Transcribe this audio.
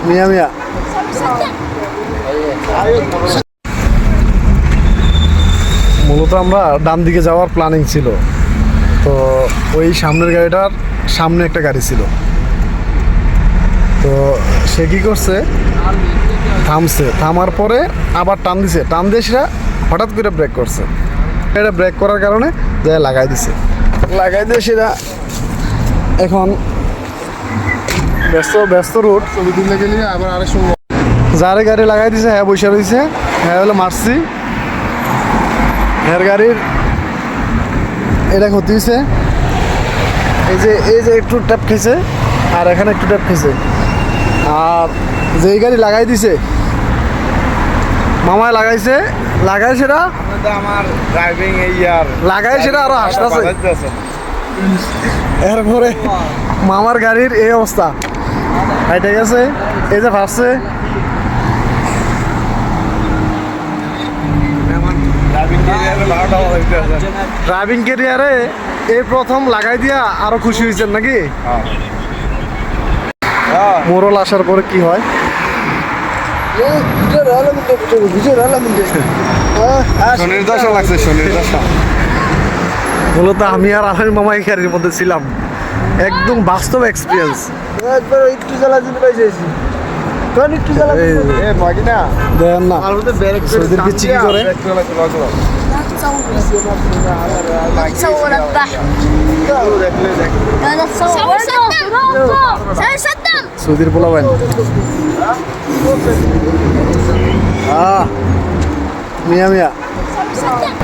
মিয়া মিয়া মূলত আমরা ডান দিকে যাওয়ার প্ল্যানিং ছিল, তো ওই সামনের গাড়িটার সামনে একটা গাড়ি ছিল, তো সে কী করছে, থামছে, থামার পরে আবার টান দিছে, টান দিয়ে সেটা হঠাৎ করে ব্রেক করছে। এটা ব্রেক করার কারণে যা লাগাই দিছে, লাগাই দিয়ে সেটা এখন ব্যস্ত ব্যস্ত রুট ছবি তুলতে গেলে আবার আরেক সময় যারে গাড়ি লাগাই দিছে হ্যাঁ বসে রয়েছে, হ্যাঁ হলো মারছি, হ্যাঁ গাড়ির এটা ক্ষতি হয়েছে, এই যে একটু ট্যাপ খেয়েছে আর এখানে একটু ট্যাপ খেয়েছে। আর যেই গাড়ি লাগাই দিছে মামায় লাগাইছে, লাগাই সেটা আমার ড্রাইভিং ইয়ার লাগাই সেটা আরো হাসতেছে। এরপরে মামার গাড়ির এই অবস্থা, ঠিক আছে, এই যে ভাসছে ড্রাইভিং ক্যারিয়ারে এই প্রথম লাগাই দিয়া আরো খুশি হয়েছেন নাকি? মোরল আসার পরে কি হয়? শনির দশা লাগছে, শনির দশা। মূলত আমি আর আলমের মামা এই গাড়ির মধ্যে ছিলাম, একদম বাস্তব এক্সপিরিয়েন্স। একবার একটু জ্বালা দিতে পাইছি, তখন একটু জ্বালা এ মাগি না দেন না সৌদির চিকি করে تصور الضحك انا تصور صدم সৌদির পোলাবেন মিয়া মিয়া صدم